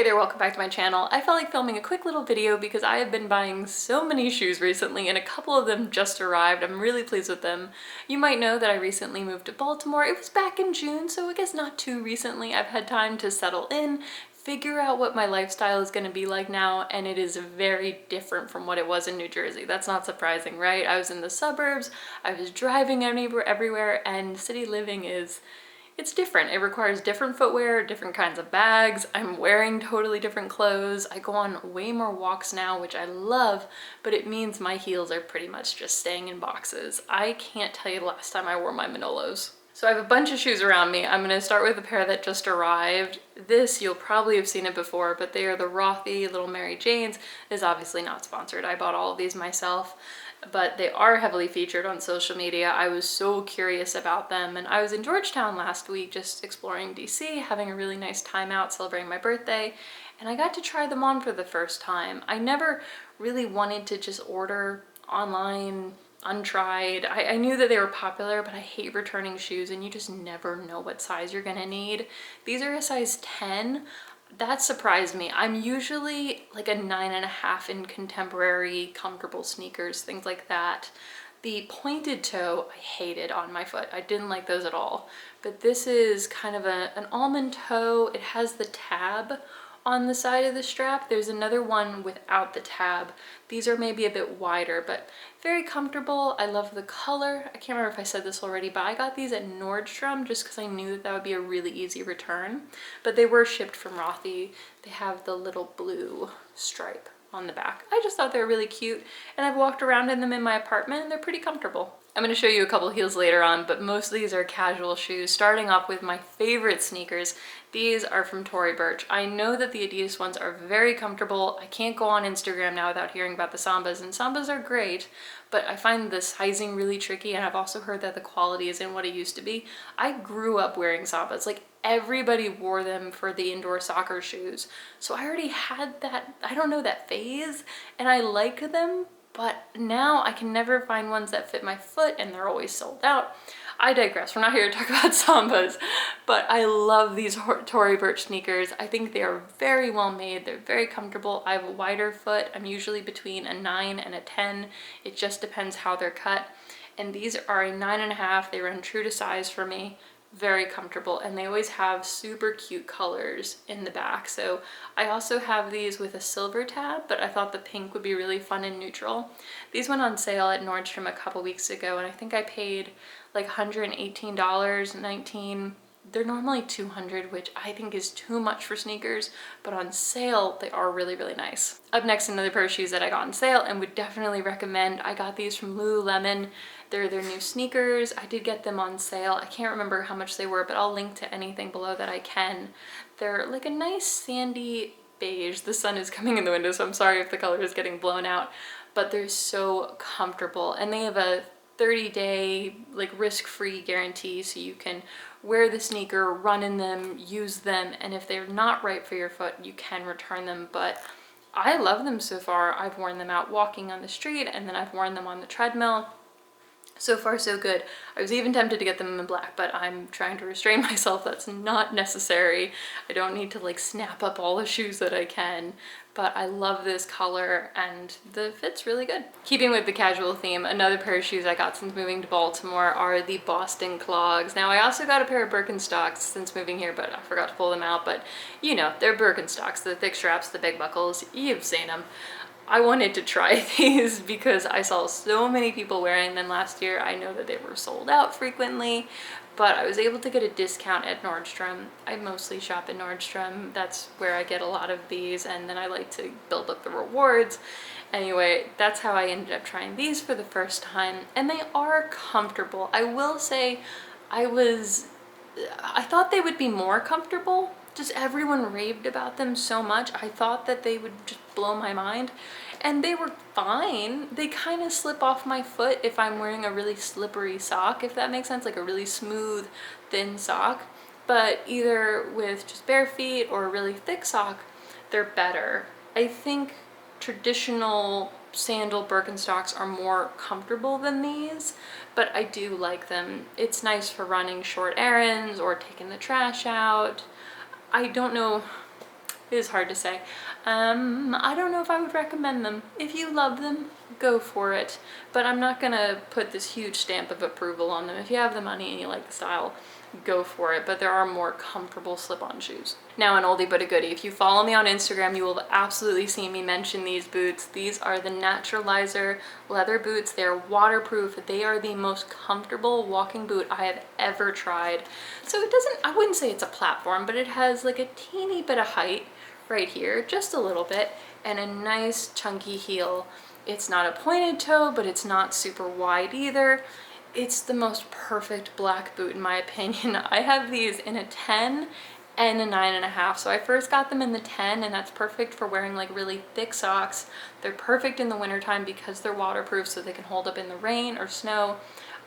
Hey there, welcome back to my channel. I felt like filming a quick little video because I have been buying so many shoes recently and a couple of them just arrived. I'm really pleased with them. You might know that I recently moved to Baltimore. It was back in June, so I guess not too recently. I've had time to settle in, figure out what my lifestyle is going to be like now, and it is very different from what it was in New Jersey. That's not surprising, right? I was in the suburbs, I was driving everywhere, and city living it's different. It requires different footwear, different kinds of bags. I'm wearing totally different clothes. I go on way more walks now, which I love, but it means my heels are pretty much just staying in boxes. I can't tell you the last time I wore my Manolos. So I have a bunch of shoes around me. I'm gonna start with a pair that just arrived. This, you'll probably have seen it before, but they are the Rothy Little Mary Janes. It is obviously not sponsored. I bought all of these myself, but they are heavily featured on social media. I was so curious about them, and I was in Georgetown last week just exploring DC, having a really nice time out celebrating my birthday, and I got to try them on for the first time. I never really wanted to just order online untried. I knew that they were popular, but I hate returning shoes and you just never know what size you're gonna need. These are a size 10. That surprised me. I'm usually like a 9.5 in contemporary comfortable sneakers, things like that. The pointed toe I hated on my foot. I didn't like those at all. But this is kind of an almond toe. It has the tab on the side of the strap. There's another one without the tab. These are maybe a bit wider, but very comfortable. I love the color. I can't remember if I said this already, but I got these at Nordstrom just because I knew that that would be a really easy return. But they were shipped from Rothy. They have the little blue stripe on the back. I just thought they were really cute, and I've walked around in them in my apartment and they're pretty comfortable. I'm going to show you a couple heels later on, but most of these are casual shoes, starting off with my favorite sneakers. These are from Tory Burch. I know that the Adidas ones are very comfortable. I can't go on Instagram now without hearing about the Sambas, and Sambas are great, but I find the sizing really tricky, and I've also heard that the quality isn't what it used to be. I grew up wearing Sambas. Like, everybody wore them for the indoor soccer shoes. So I already had that, I don't know, that phase, and I like them, but now I can never find ones that fit my foot and they're always sold out. I digress. We're not here to talk about Sambas, but I love these Tory Burch sneakers. I think they are very well made. They're very comfortable. I have a wider foot. I'm usually between a 9 and a 10. It just depends how they're cut. And these are a 9.5. They run true to size for me. Very comfortable, and they always have super cute colors in the back. So I also have these with a silver tab, but I thought the pink would be really fun and neutral. These went on sale at Nordstrom a couple weeks ago, and I think I paid like $118, 19. They're normally $200, which I think is too much for sneakers, but on sale they are really, really nice. Up next, another pair of shoes that I got on sale and would definitely recommend. I got these from Lululemon. They're their new sneakers. I did get them on sale. I can't remember how much they were, but I'll link to anything below that I can. They're like a nice sandy beige. The sun is coming in the window, so I'm sorry if the color is getting blown out, but they're so comfortable, and they have a 30-day like risk-free guarantee, so you can wear the sneaker, run in them, use them, and if they're not right for your foot, you can return them. But I love them so far. I've worn them out walking on the street, and then I've worn them on the treadmill. So far, so good. I was even tempted to get them in black, but I'm trying to restrain myself. That's not necessary. I don't need to like snap up all the shoes that I can, but I love this color and the fit's really good. Keeping with the casual theme, another pair of shoes I got since moving to Baltimore are the Boston clogs. Now, I also got a pair of Birkenstocks since moving here, but I forgot to pull them out, but you know, they're Birkenstocks, the thick straps, the big buckles, you've seen them. I wanted to try these because I saw so many people wearing them last year. I know that they were sold out frequently, but I was able to get a discount at Nordstrom. I mostly shop at Nordstrom. That's where I get a lot of these, and then I like to build up the rewards. Anyway, that's how I ended up trying these for the first time, and they are comfortable. I will say I thought they would be more comfortable. Just everyone raved about them so much. I thought that they would just blow my mind, and they were fine. They kind of slip off my foot if I'm wearing a really slippery sock, if that makes sense, like a really smooth, thin sock. But either with just bare feet or a really thick sock, they're better. I think traditional sandal Birkenstocks are more comfortable than these, but I do like them. It's nice for running short errands or taking the trash out. I don't know, It is hard to say. I don't know if I would recommend them. If you love them, go for it. But I'm not gonna put this huge stamp of approval on them. If you have the money and you like the style, go for it. But there are more comfortable slip-on shoes. Now, an oldie but a goodie. If you follow me on Instagram, you will absolutely see me mention these boots. These are the Naturalizer leather boots. They're waterproof. They are the most comfortable walking boot I have ever tried. So it doesn't, I wouldn't say it's a platform, but it has like a teeny bit of height right here, just a little bit, and a nice chunky heel. It's not a pointed toe, but it's not super wide either. It's the most perfect black boot in my opinion. I have these in a 10 and a 9.5. So I first got them in the 10, and that's perfect for wearing like really thick socks. They're perfect in the wintertime because they're waterproof, so they can hold up in the rain or snow.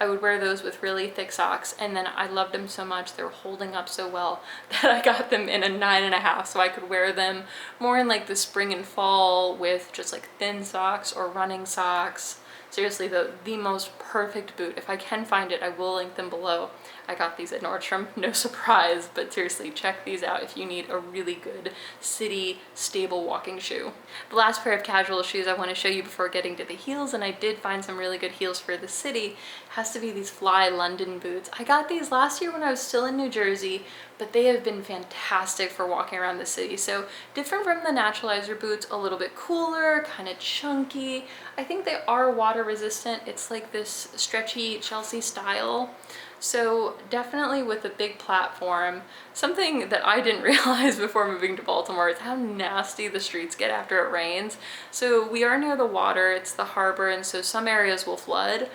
I would wear those with really thick socks, and then I loved them so much, they were holding up so well, that I got them in a 9.5, so I could wear them more in like the spring and fall with just like thin socks or running socks. Seriously, the most perfect boot. If I can find it, I will link them below. I got these at Nordstrom, no surprise, but seriously, check these out if you need a really good city stable walking shoe. The last pair of casual shoes I want to show you before getting to the heels, and I did find some really good heels for the city, has to be these Fly London boots. I got these last year when I was still in New Jersey, but they have been fantastic for walking around the city. So different from the Naturalizer boots, a little bit cooler, kind of chunky. I think they are water resistant. It's like this stretchy Chelsea style. So definitely with a big platform. Something that I didn't realize before moving to Baltimore is how nasty the streets get after it rains. So we are near the water, it's the harbor, and so some areas will flood.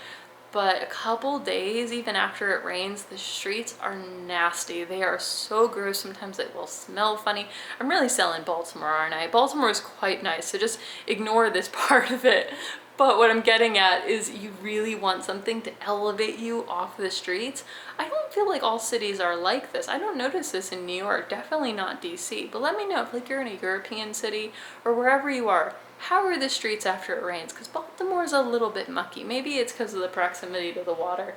But a couple days, even after it rains, the streets are nasty. They are so gross. Sometimes they will smell funny. I'm really selling Baltimore, aren't I? Baltimore is quite nice, so just ignore this part of it. But what I'm getting at is you really want something to elevate you off the streets. I don't feel like all cities are like this. I don't notice this in New York, definitely not DC. But let me know if like you're in a European city or wherever you are. How are the streets after it rains? Because Baltimore is a little bit mucky. Maybe it's because of the proximity to the water.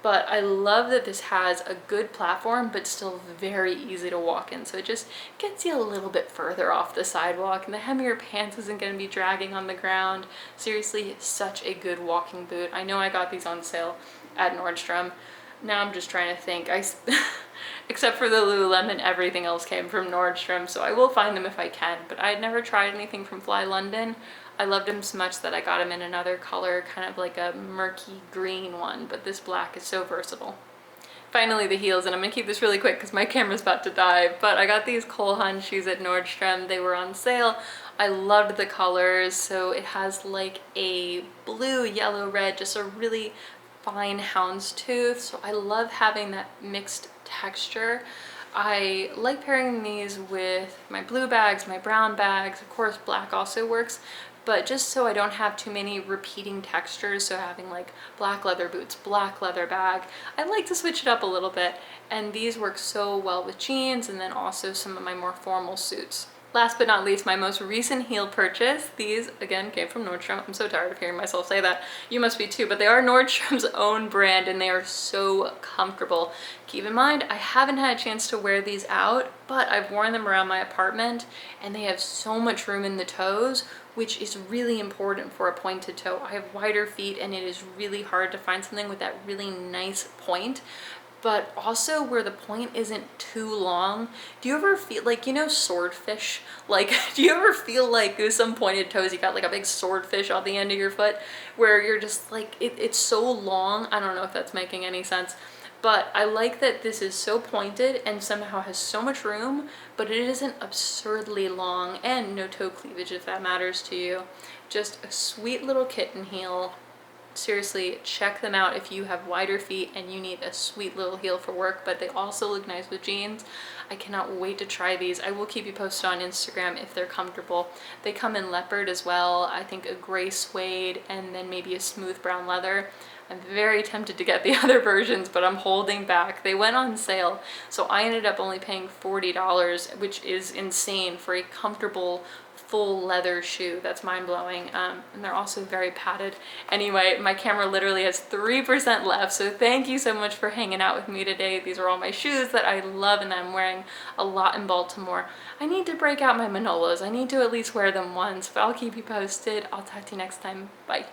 But I love that this has a good platform, but still very easy to walk in. So it just gets you a little bit further off the sidewalk, and the hem of your pants isn't going to be dragging on the ground. Seriously, such a good walking boot. I know I got these on sale at Nordstrom. Now I'm just trying to think. Except for the Lululemon, everything else came from Nordstrom, so I will find them if I can. But I had never tried anything from Fly London. I loved them so much that I got them in another color, kind of like a murky green one, but this black is so versatile. Finally, the heels, and I'm gonna keep this really quick because my camera's about to die, but I got these Haan shoes at Nordstrom. They were on sale. I loved the colors, so it has like a blue, yellow, red, just a really fine houndstooth, so I love having that mixed texture. I like pairing these with my blue bags, my brown bags, of course black also works, but just so I don't have too many repeating textures, so having like black leather boots, black leather bag, I like to switch it up a little bit, and these work so well with jeans and then also some of my more formal suits. Last but not least, my most recent heel purchase. These, again, came from Nordstrom. I'm so tired of hearing myself say that. You must be too, but they are Nordstrom's own brand, and they are so comfortable. Keep in mind, I haven't had a chance to wear these out, but I've worn them around my apartment, and they have so much room in the toes, which is really important for a pointed toe. I have wider feet, and it is really hard to find something with that really nice point, but also where the point isn't too long. Do you ever feel like, you know, swordfish? Like, do you ever feel like with some pointed toes, you got like a big swordfish on the end of your foot where you're just like, it's so long? I don't know if that's making any sense, but I like that this is so pointed and somehow has so much room, but it isn't absurdly long, and no toe cleavage if that matters to you. Just a sweet little kitten heel. Seriously, check them out if you have wider feet and you need a sweet little heel for work, but they also look nice with jeans. I cannot wait to try these. I will keep you posted on Instagram if they're comfortable. They come in leopard as well, I think a gray suede, and then maybe a smooth brown leather. I'm very tempted to get the other versions, but I'm holding back. They went on sale, so I ended up only paying $40, which is insane for a comfortable full leather shoe. That's mind-blowing. And they're also very padded. Anyway, my camera literally has 3% left, so thank you so much for hanging out with me today. These are all my shoes that I love and I'm wearing a lot in Baltimore. I need to break out my Manolos. I need to at least wear them once, but I'll keep you posted. I'll talk to you next time. Bye.